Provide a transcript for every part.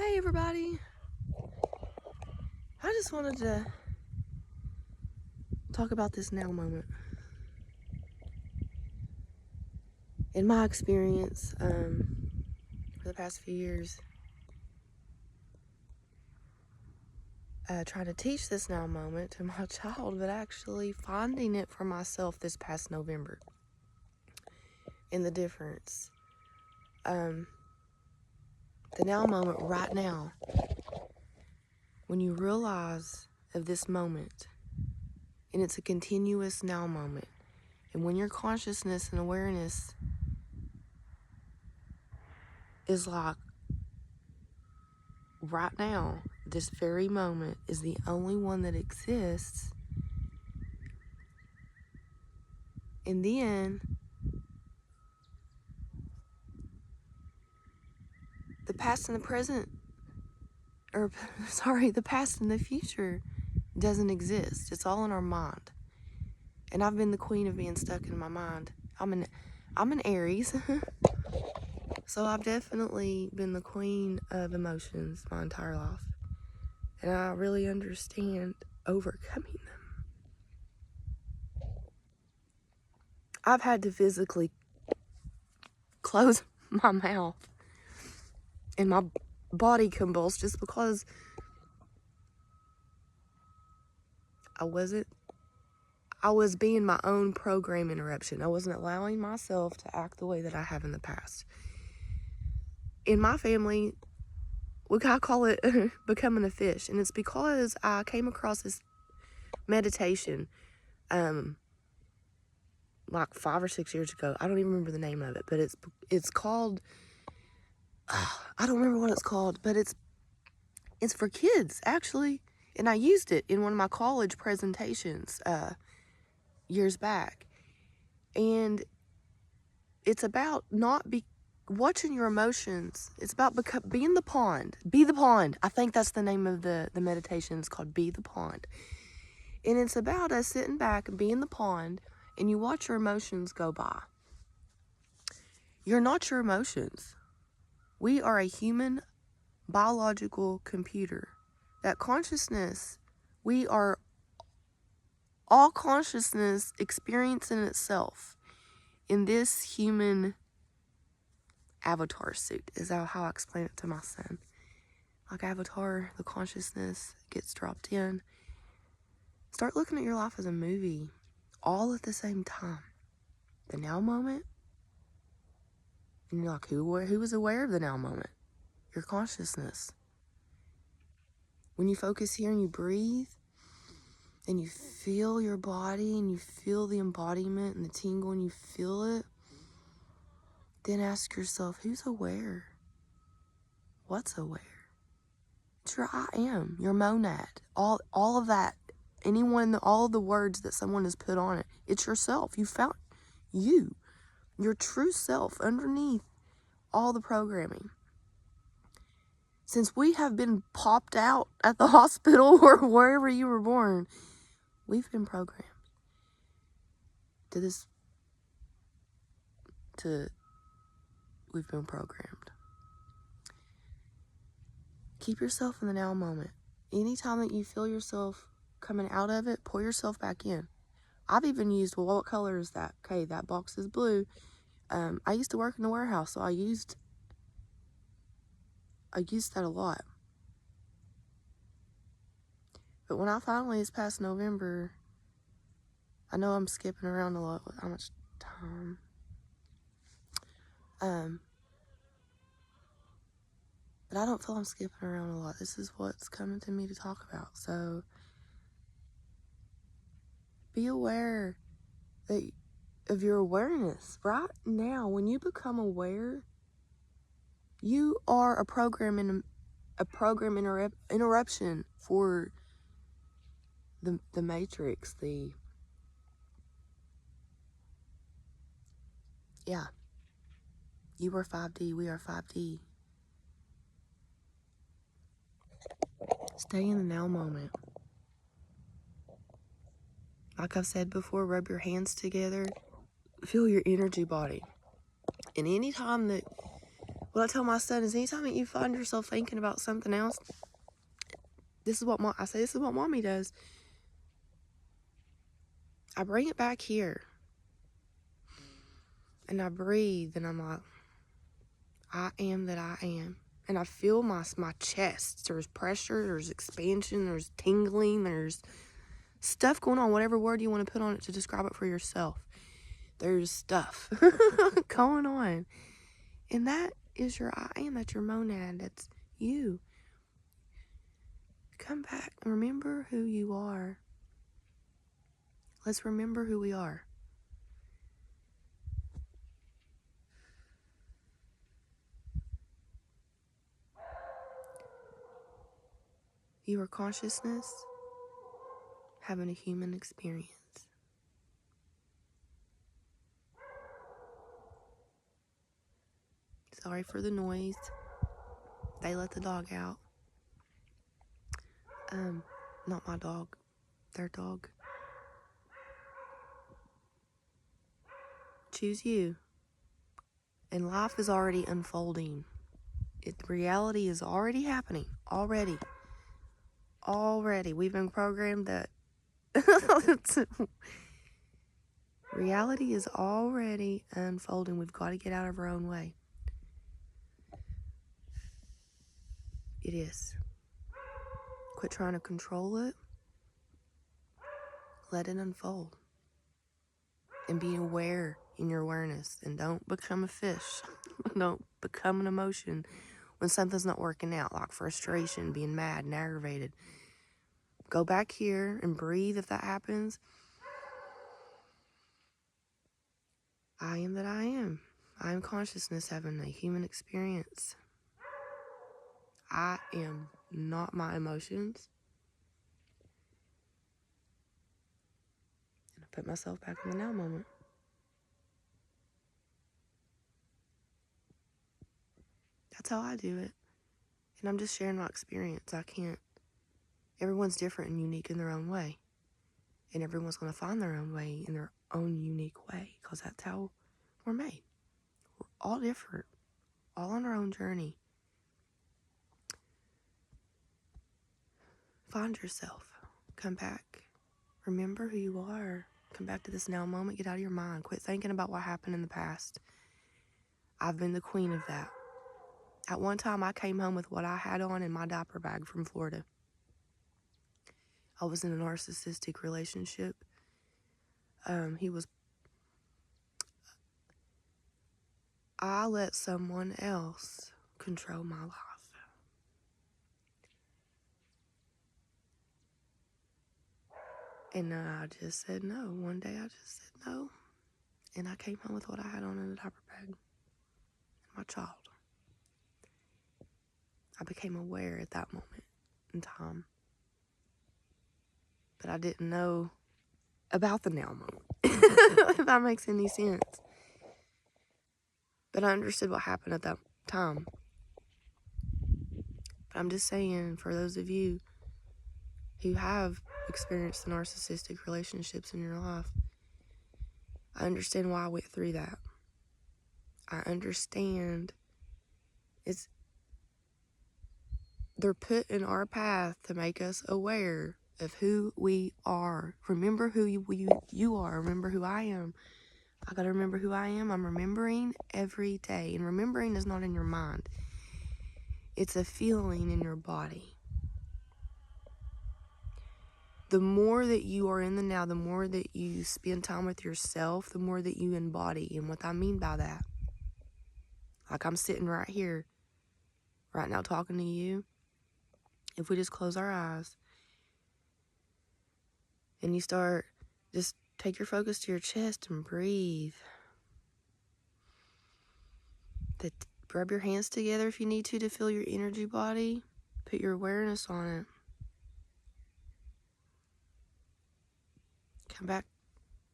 Hey everybody, I just wanted to talk about this now moment. In my experience, for the past few years, trying to teach this now moment to my child, but actually finding it for myself this past November. And the difference. The now moment right now, when you realize of this moment, and it's a continuous now moment, and when your consciousness and awareness is like, right now, this very moment is the only one that exists. And then the past and the present, the past and the future doesn't exist. It's all in our mind. And I've been the queen of being stuck in my mind. I'm an Aries. So I've definitely been the queen of emotions my entire life. And I really understand overcoming them. I've had to physically close my mouth and my body convulsed just because I was being my own program interruption. I wasn't allowing myself to act the way that I have in the past. In my family, I call it becoming a fish, and it's because I came across this meditation like 5 or 6 years ago. I don't even remember the name of it, but it's called I don't remember what it's called, but it's for kids actually, and I used it in one of my college presentations years back. And it's about watching your emotions. It's about being the pond. Be the pond. I think that's the name of the meditation. It's called Be the Pond. And it's about us sitting back and being the pond, and you watch your emotions go by. You're not your emotions. We are a human biological computer. That consciousness, we are all consciousness experiencing itself in this human avatar suit, is how I explain it to my son. Like Avatar, the consciousness gets dropped in. Start looking at your life as a movie, all at the same time. The now moment, and you're like, who was aware of the now moment? Your consciousness. When you focus here and you breathe, and you feel your body, and you feel the embodiment and the tingle, and you feel it, then ask yourself, who's aware? What's aware? It's your I am, your monad, all of that. All of the words that someone has put on it. It's yourself. You found you, your true self underneath all the programming. Since we have been popped out at the hospital or wherever you were born, we've been programmed we've been programmed. Keep yourself in the now moment. Anytime that you feel yourself coming out of it, pull yourself back in. I've even used, well, what color is that? Okay, that box is blue. I used to work in the warehouse, so I used that a lot. But when I finally, this past November, I know I'm skipping around a lot with how much time. But I don't feel I'm skipping around a lot. This is what's coming to me to talk about. So be aware of your awareness. Right now, when you become aware, you are a program interruption for the matrix. You are 5D, we are 5D. Stay in the now moment. Like I've said before, rub your hands together. Feel your energy body. And anytime that What I tell my son is anytime that you find yourself thinking about something else, this is what mommy does. I bring it back here. And I breathe and I'm like, I am that I am. And I feel my chest. There's pressure, there's expansion, there's tingling, there's stuff going on, whatever word you want to put on it to describe it for yourself. There's stuff going on. And that is your I am. That's your monad. That's you. Come back and remember who you are. Let's remember who we are. You are consciousness having a human experience. Sorry for the noise. They let the dog out. Not my dog. Their dog. Choose you. And life is already unfolding. Reality is already happening. Already. We've been programmed that reality is already unfolding. We've got to get out of our own way. It is. Quit trying to control it. Let it unfold. And be aware in your awareness. And don't become a fish. Don't become an emotion when something's not working out, like frustration, being mad and aggravated. Go back here and breathe if that happens. I am that I am. I am consciousness having a human experience. I am not my emotions. And I put myself back in the now moment. That's how I do it. And I'm just sharing my experience. Everyone's different and unique in their own way. And everyone's going to find their own way in their own unique way. Because that's how we're made. We're all different. All on our own journey. Find yourself. Come back. Remember who you are. Come back to this now moment. Get out of your mind. Quit thinking about what happened in the past. I've been the queen of that. At one time, I came home with what I had on in my diaper bag from Florida. I was in a narcissistic relationship. I let someone else control my life. And I just said no. One day I just said no. And I came home with what I had on in a diaper bag. And my child. I became aware at that moment in time. But I didn't know about the now moment. If that makes any sense. But I understood what happened at that time. But I'm just saying, for those of you who have experienced the narcissistic relationships in your life, I understand why I went through that. I understand they're put in our path to make us aware of who we are. Remember who you are. Remember who I am. I gotta remember who I am. I'm remembering every day. And remembering is not in your mind. It's a feeling in your body. The more that you are in the now, the more that you spend time with yourself, the more that you embody. And what I mean by that, like I'm sitting right here, right now talking to you. If we just close our eyes and you start, just take your focus to your chest and breathe. Rub your hands together if you need to feel your energy body. Put your awareness on it. Come back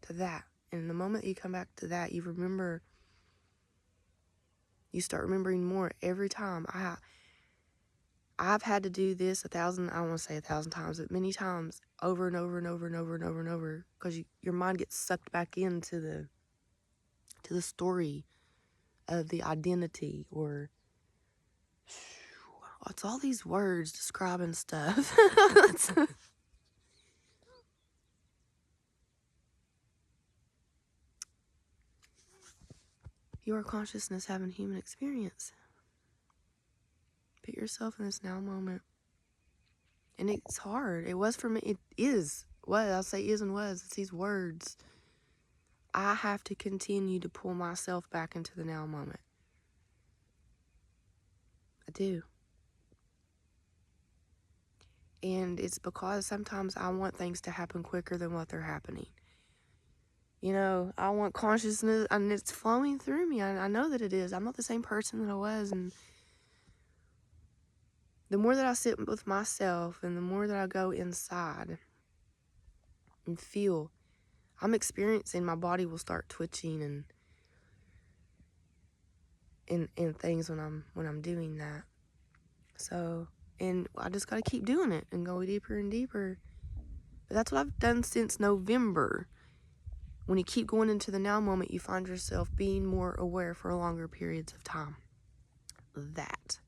to that. And the moment you come back to that, you start remembering more every time. I've had to do this 1,000, I don't want to say 1,000 times, but many times over and over and over and over and over and over, because your mind gets sucked back into the story of the identity or It's all these words describing stuff. Your consciousness having human experience. Put yourself in this now moment. And it's hard. It was for me. It is. What I'll say is and was. It's these words. I have to continue to pull myself back into the now moment. I do. And it's because sometimes I want things to happen quicker than what they're happening. You know, I want consciousness, and it's flowing through me. I know that it is. I'm not the same person that I was. And the more that I sit with myself and the more that I go inside and feel, I'm experiencing my body will start twitching and things when I'm doing that. So, and I just got to keep doing it and go deeper and deeper. But that's what I've done since November. When you keep going into the now moment, you find yourself being more aware for longer periods of time. That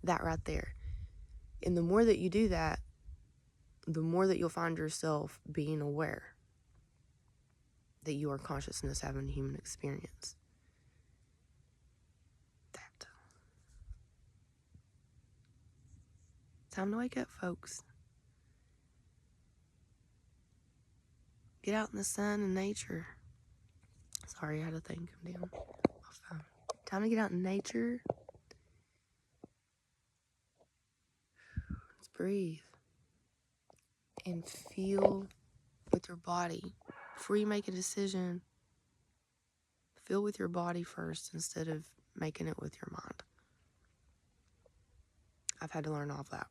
right there. And the more that you do that, the more that you'll find yourself being aware that you are consciousness having a human experience. That. Time to wake up, folks. Get out in the sun and nature. Sorry, I had a thing come down. Time to get out in nature. Let's breathe. And feel with your body. Before you make a decision, feel with your body first instead of making it with your mind. I've had to learn all of that.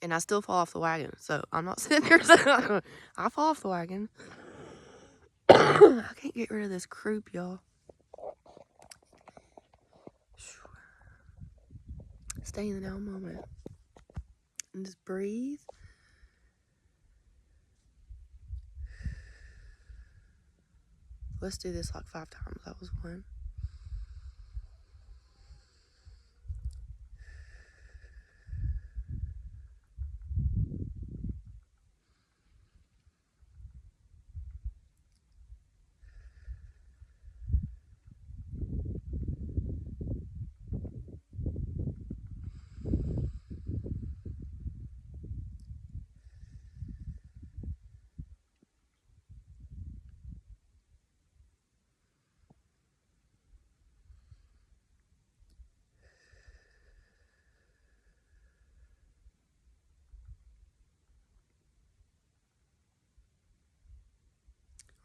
And I still fall off the wagon. So I'm not sitting here saying I fall off the wagon. I can't get rid of this croup, y'all. Stay in the now moment. And just breathe. Let's do this like 5 times. That was 1.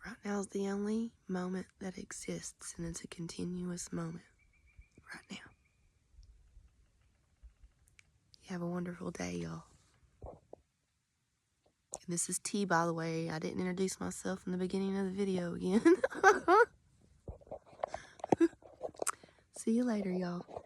Right now is the only moment that exists, and it's a continuous moment. Right now. You have a wonderful day, y'all. And this is T, by the way. I didn't introduce myself in the beginning of the video again. See you later, y'all.